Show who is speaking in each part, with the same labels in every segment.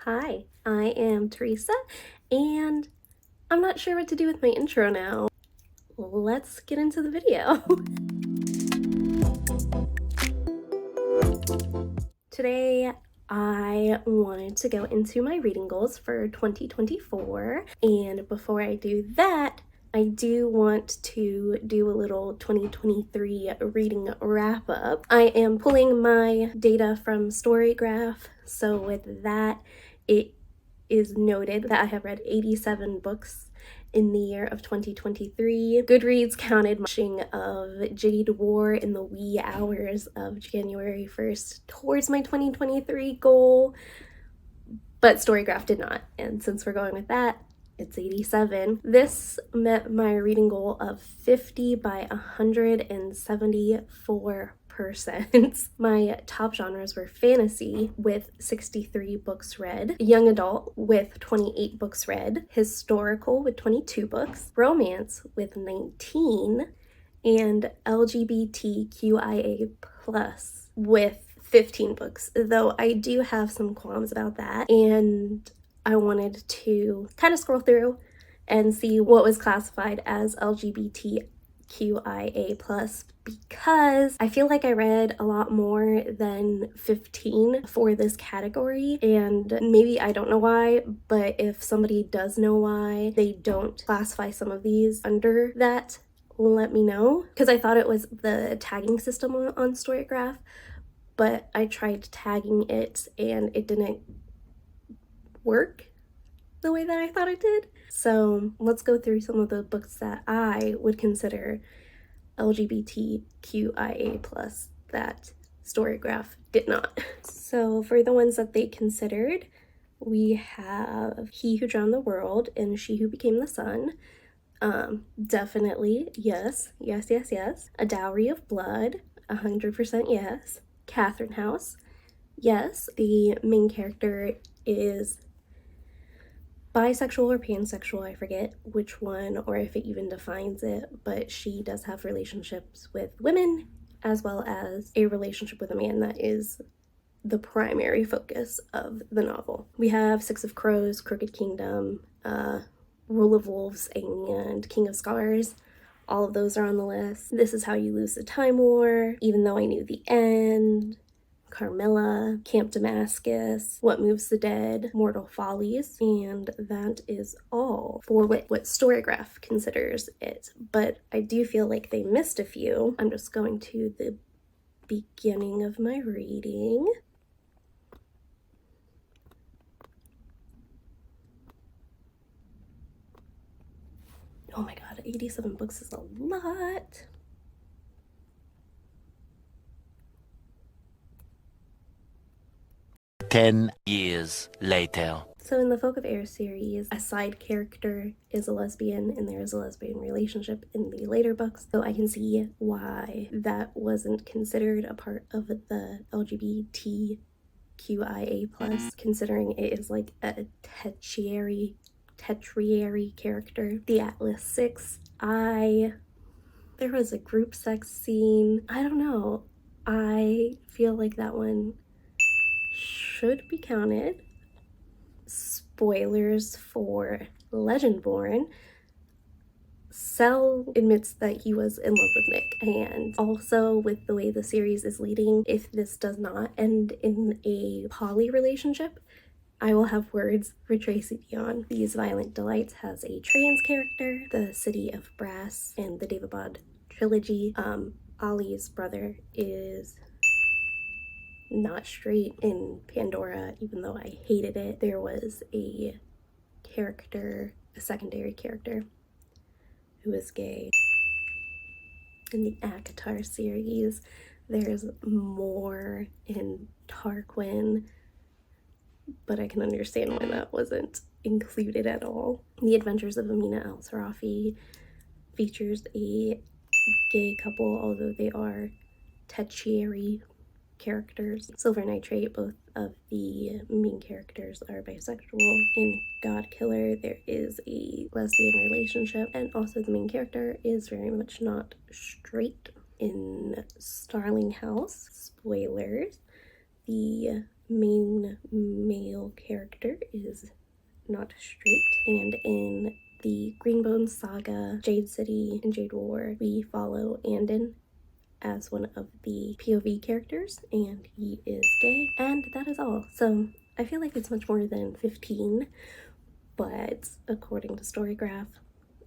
Speaker 1: Hi, I am Teresa, and I'm not sure what to do with my intro now. Let's get into the video. Today, I wanted to go into my reading goals for 2024, and before I do that, I do want to do a little 2023 reading wrap up. I am pulling my data from Storygraph, so with that, it is noted that I have read 87 books in the year of 2023. Goodreads counted watching of Jade War in the wee hours of January 1st towards my 2023 goal, but Storygraph did not. And since we're going with that, it's 87. This met my reading goal of 50 by 174%. My top genres were fantasy with 63 books read, young adult with 28 books read, historical with 22 books, romance with 19, and LGBTQIA plus with 15 books, though I do have some qualms about that, and I wanted to kind of scroll through and see what was classified as LGBTQIA plus, because I feel like I read a lot more than 15 for this category, and maybe I don't know why, but if somebody does know why they don't classify some of these under that, let me know, because I thought it was the tagging system on Storygraph, but I tried tagging it and it didn't work the way that I thought it did. So let's go through some of the books that I would consider LGBTQIA plus that Storygraph did not. So for the ones that they considered, we have He Who Drowned the World and She Who Became the Sun. Definitely yes. A Dowry of Blood, 100% yes. Catherine House, yes. The main character is bisexual or pansexual, I forget which one or if it even defines it, but she does have relationships with women as well as a relationship with a man that is the primary focus of the novel. We have Six of Crows, Crooked Kingdom, Rule of Wolves, and King of Scars. All of those are on the list. This Is How You Lose the Time War, Even Though I Knew the End, Carmilla, Camp Damascus, What Moves the Dead, Mortal Follies, and that is all for what Storygraph considers it. But I do feel like they missed a few. I'm just going to the beginning of my reading. Oh my god, 87 books is a lot.
Speaker 2: Ten years later.
Speaker 1: So in the Folk of Air series, a side character is a lesbian and there is a lesbian relationship in the later books. So I can see why that wasn't considered a part of the LGBTQIA plus, considering it is like a tertiary character. The Atlas 6, there was a group sex scene. I don't know. I feel like that one should be counted. Spoilers for Legendborn. Sel admits that he was in love with Nick, and also with the way the series is leading, if this does not end in a poly relationship, I will have words for Tracy Dion. These Violent Delights has a trans character. The City of Brass and the Davabad trilogy. Ollie's brother is not straight in Pandora, even though I hated it. There was a secondary character who was gay. In the ACOTAR series, there's more in Tarquin, but I can understand why that wasn't included at all. The Adventures of Amina Al-Sarafi features a gay couple, although they are tertiary characters. Silver Nitrate, both of the main characters are bisexual. In God Killer, there is a lesbian relationship, and also the main character is very much not straight. In Starling House, spoilers, the main male character is not straight, and in the Greenbone saga, Jade City and Jade War, we follow Andon as one of the POV characters, and he is gay, and that is all. So I feel like it's much more than 15, but according to Storygraph,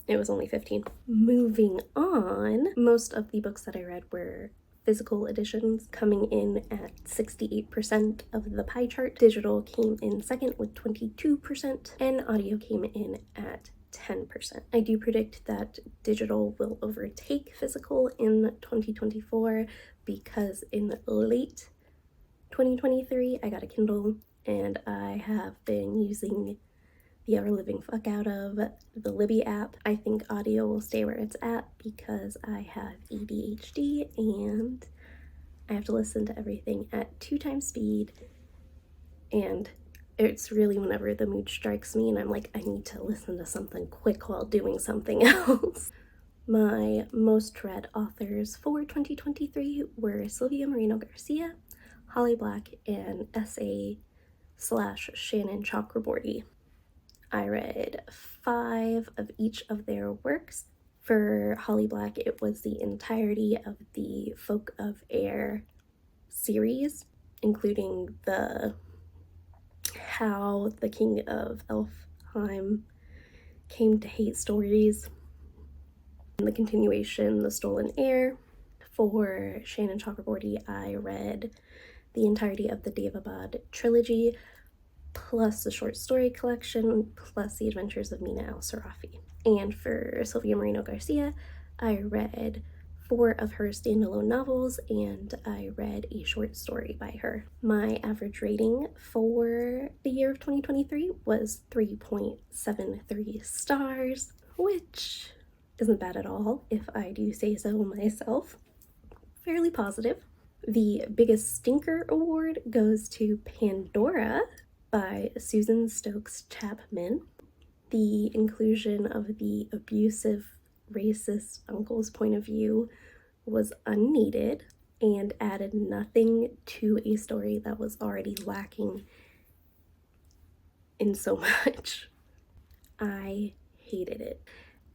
Speaker 1: it was only 15. Moving on, most of the books that I read were physical editions, coming in at 68% of the pie chart. Digital came in second with 22%, and audio came in at 10%. I do predict that digital will overtake physical in 2024 because in late 2023 I got a Kindle and I have been using the ever living fuck out of the Libby app. I think audio will stay where it's at because I have ADHD and I have to listen to everything at 2 times speed, and it's really whenever the mood strikes me and I'm like, I need to listen to something quick while doing something else. My most read authors for 2023 were Sylvia Moreno Garcia, Holly Black, and Shannon Chakraborty. I read 5 of each of their works. For Holly Black, it was the entirety of the Folk of Air series, including how the King of Elfheim came to hate stories, and the continuation, The Stolen Heir. For Shannon Chakraborty, I read the entirety of the Devabad trilogy, plus the short story collection, plus the adventures of Mina al-Sarafi. And for Sylvia Moreno Garcia, I read 4 of her standalone novels, and I read a short story by her. My average rating for the year of 2023 was 3.73 stars, which isn't bad at all, if I do say so myself. Fairly positive. The biggest stinker award goes to Pandora by Susan Stokes Chapman. The inclusion of the abusive, racist uncle's point of view was unneeded and added nothing to a story that was already lacking in so much. I hated it.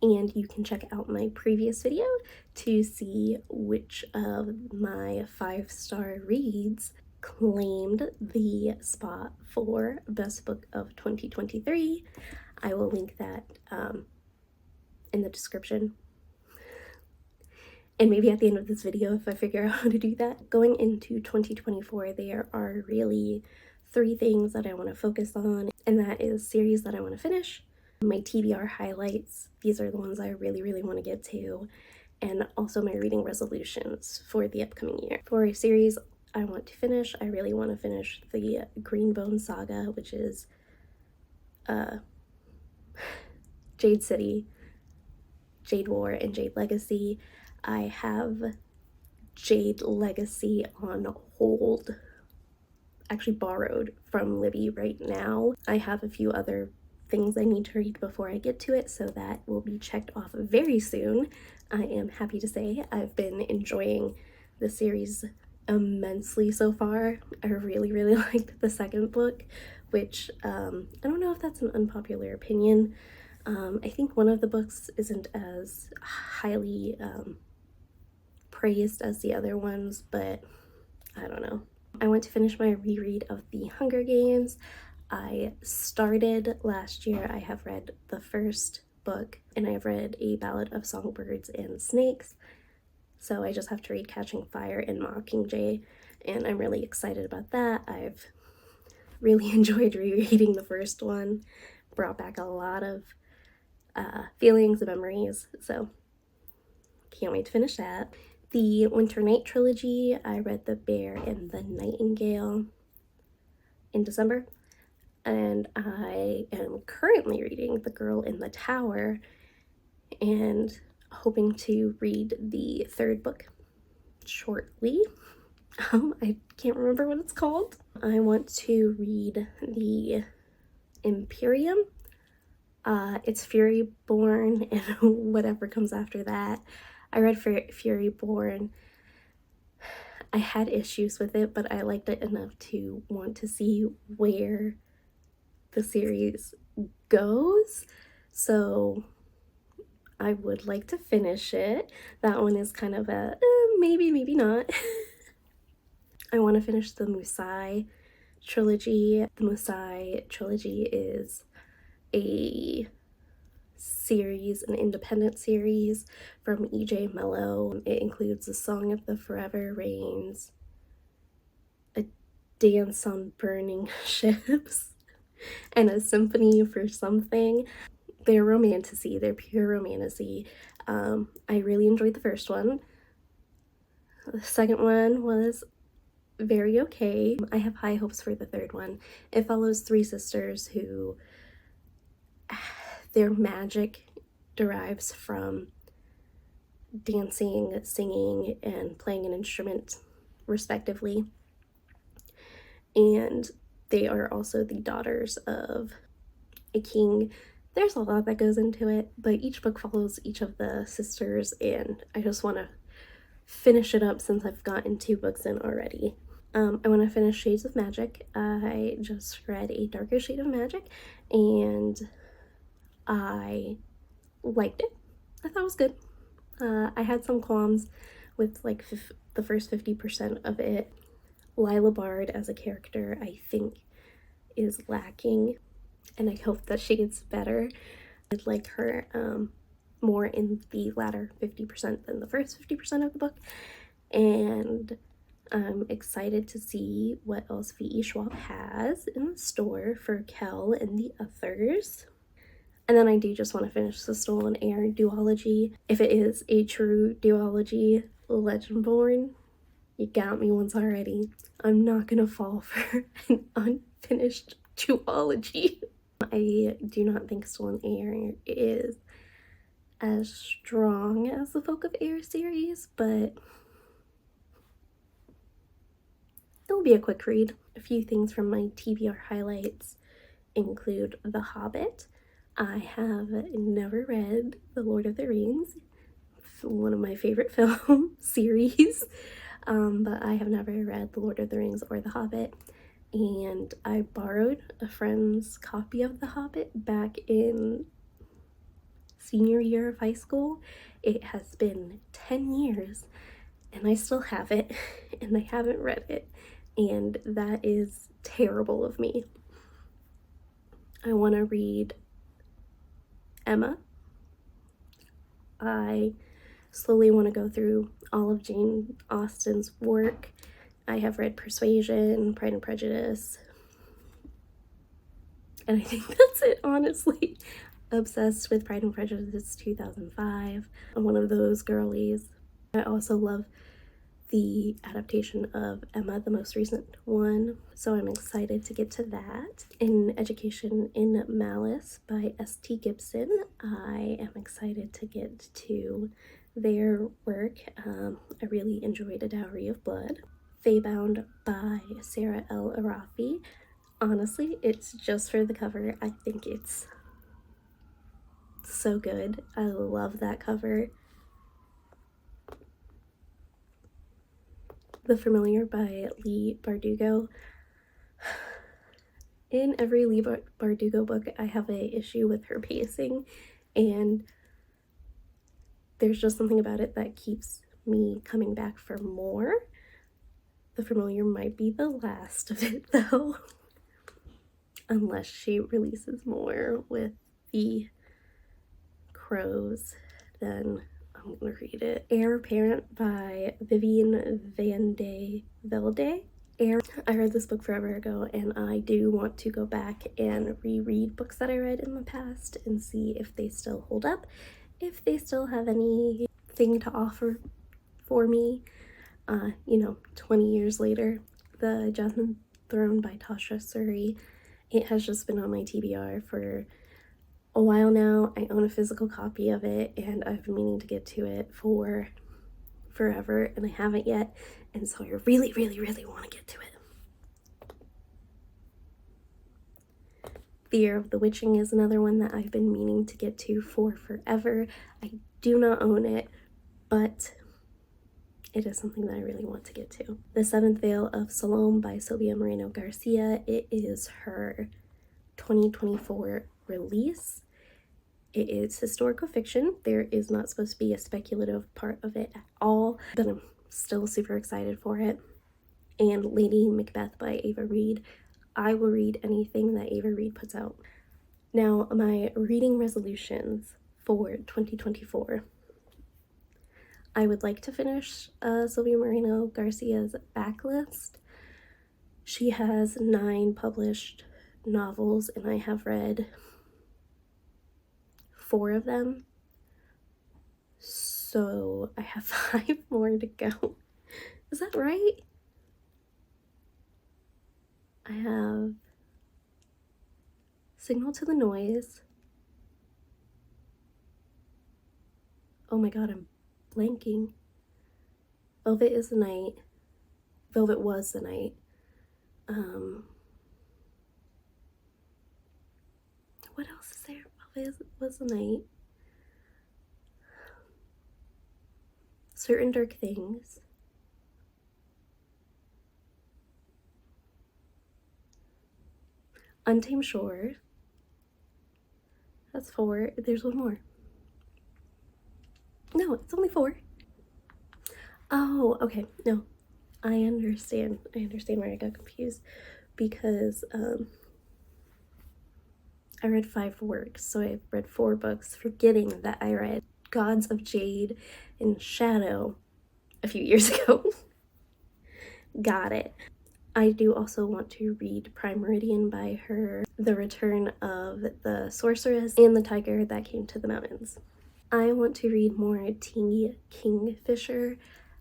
Speaker 1: And you can check out my previous video to see which of my 5-star reads claimed the spot for Best Book of 2023. I will link that in the description. And maybe at the end of this video if I figure out how to do that. Going into 2024, there are really 3 things that I want to focus on, and that is series that I want to finish, my TBR highlights, these are the ones I really want to get to, and also my reading resolutions for the upcoming year. For a series I want to finish, I really want to finish the Greenbone saga, which is Jade City, Jade War, and Jade Legacy. I have Jade Legacy on hold, actually borrowed from Libby right now. I have a few other things I need to read before I get to it, so that will be checked off very soon. I am happy to say I've been enjoying the series immensely so far. I really liked the second book, which I don't know if that's an unpopular opinion. I think one of the books isn't as highly praised as the other ones, but I don't know. I want to finish my reread of The Hunger Games. I started last year. I have read the first book, and I have read A Ballad of Songbirds and Snakes. So I just have to read Catching Fire and Mockingjay, and I'm really excited about that. I've really enjoyed rereading the first one. Brought back a lot of feelings and memories, so can't wait to finish that. The Winter Night trilogy, I read The Bear and the Nightingale in December, and I am currently reading The Girl in the Tower and hoping to read the 3rd book shortly. I can't remember what it's called. I want to read the Imperium. It's Furyborn and whatever comes after that. I read Furyborn. I had issues with it, but I liked it enough to want to see where the series goes. So I would like to finish it. That one is kind of a maybe, maybe not. I want to finish the Musai trilogy. The Musai trilogy is a series, an independent series from E.J. Mello. It includes A Song of the Forever Rains, A Dance on Burning Ships, and A Symphony for Something. They're romantasy, they're pure romantasy. I really enjoyed the first one. The second one was very okay. I have high hopes for the third one. It follows three sisters who their magic derives from dancing, singing, and playing an instrument, respectively. And they are also the daughters of a king. There's a lot that goes into it, but each book follows each of the sisters, and I just want to finish it up since I've gotten 2 books in already. I want to finish Shades of Magic. I just read A Darker Shade of Magic, and I liked it. I thought it was good. I had some qualms with like the first 50% of it. Lila Bard as a character, I think, is lacking, and I hope that she gets better. I'd like her more in the latter 50% than the first 50% of the book, and I'm excited to see what else V.E. Schwab has in the store for Kel and the others. And then I do just want to finish the Stolen Heir duology. If it is a true duology, Legendborn, you got me once already. I'm not gonna fall for an unfinished duology. I do not think Stolen Heir is as strong as the Folk of Air series, but it'll be a quick read. A few things from my TBR highlights include The Hobbit. I have never read The Lord of the Rings, one of my favorite film series, but I have never read The Lord of the Rings or The Hobbit, and I borrowed a friend's copy of The Hobbit back in senior year of high school. It has been 10 years and I still have it, and I haven't read it, and that is terrible of me. I want to read Emma. I slowly want to go through all of Jane Austen's work. I have read Persuasion, Pride and Prejudice, and I think that's it, honestly. Obsessed with Pride and Prejudice 2005. I'm one of those girlies. I also love the adaptation of Emma, the most recent one, so I'm excited to get to that. In Education in Malice by S.T. Gibson, I am excited to get to their work. I really enjoyed A Dowry of Blood. Feybound by Sarah L. Arafi. Honestly, it's just for the cover. I think it's so good. I love that cover. The Familiar by Leigh Bardugo. In every Leigh Bardugo book, I have an issue with her pacing, and there's just something about it that keeps me coming back for more. The Familiar might be the last of it, though, unless she releases more with the Crows, then I'm gonna read it. Heir Apparent by Vivian van de Velde. I read this book forever ago, and I do want to go back and reread books that I read in the past and see if they still hold up, if they still have anything to offer for me. 20 years later. The Jasmine Throne by Tasha Suri. It has just been on my TBR for a while now. I own a physical copy of it, and I've been meaning to get to it for forever, and I haven't yet, and so I really, really, really want to get to it. The Year of the Witching is another one that I've been meaning to get to for forever. I do not own it, but it is something that I really want to get to. The Seventh Veil of Salome by Sylvia Moreno Garcia. It is her 2024 release. It is historical fiction. There is not supposed to be a speculative part of it at all, but I'm still super excited for it. And Lady Macbeth by Ava Reid. I will read anything that Ava Reid puts out. Now, my reading resolutions for 2024. I would like to finish Sylvia Moreno Garcia's backlist. She has 9 published novels, and I have read 4 of them. So I have 5 more to go. Is that right? I have Signal to the Noise. Oh my god, I'm blanking. Velvet is the Night. Velvet was the Night. What else is there? Velvet was the Night. Certain Dark Things. Untamed Shore. That's 4. There's one more. No, it's only 4. Oh, okay. No, I understand. I understand where I got confused because I read 5 works, so I read 4 books, forgetting that I read Gods of Jade and Shadow a few years ago. Got it. I do also want to read Prime Meridian by her, The Return of the Sorceress, and The Tiger That Came to the Mountains. I want to read more T. Kingfisher.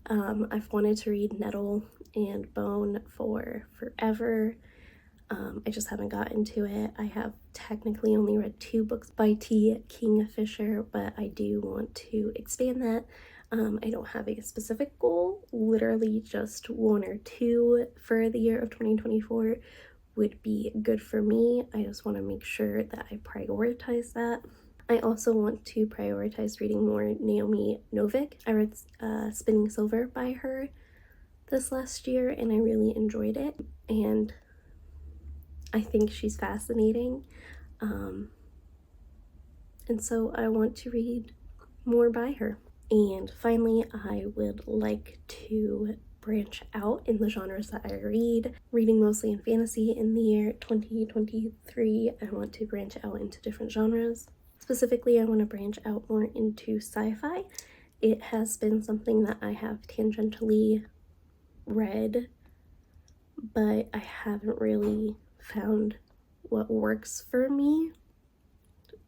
Speaker 1: I've wanted to read Nettle and Bone for forever. I just haven't gotten to it. I have technically only read 2 books by T. Kingfisher, but I do want to expand that. I don't have a specific goal, literally just 1 or 2 for the year of 2024 would be good for me. I just want to make sure that I prioritize that. I also want to prioritize reading more Naomi Novik. I read Spinning Silver by her this last year and I really enjoyed it, and I think she's fascinating. And so I want to read more by her. And finally, I would like to branch out in the genres that I read. Reading mostly in fantasy in the year 2023, I want to branch out into different genres. Specifically, I want to branch out more into sci-fi. It has been something that I have tangentially read, but I haven't really found what works for me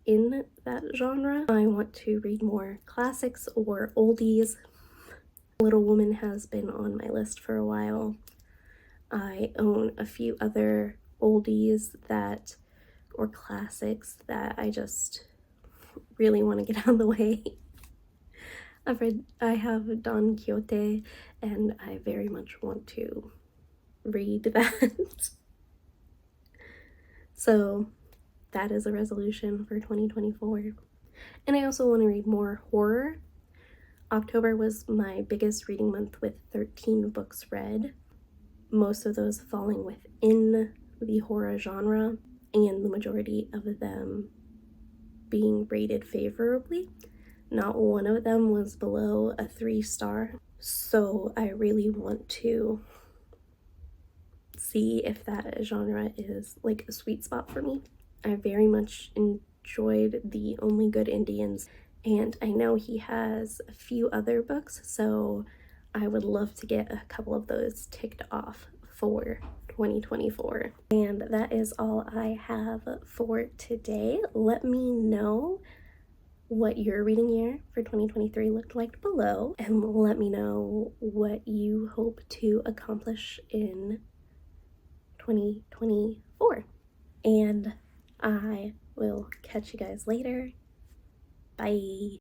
Speaker 1: in that genre. I want to read more classics or oldies. Little Woman has been on my list for a while. I own a few other oldies or classics that I just really want to get out of the way. I have Don Quixote and I very much want to read that. So that is a resolution for 2024. And I also want to read more horror. October was my biggest reading month with 13 books read, most of those falling within the horror genre, and the majority of them being rated favorably. Not one of them was below a 3-star. So I really want to see if that genre is like a sweet spot for me. I very much enjoyed The Only Good Indians, and I know he has a few other books, so I would love to get a couple of those ticked off for 2024. And that is all I have for today. Let me know what your reading year for 2023 looked like below, and let me know what you hope to accomplish in 2024. And I will catch you guys later. Bye.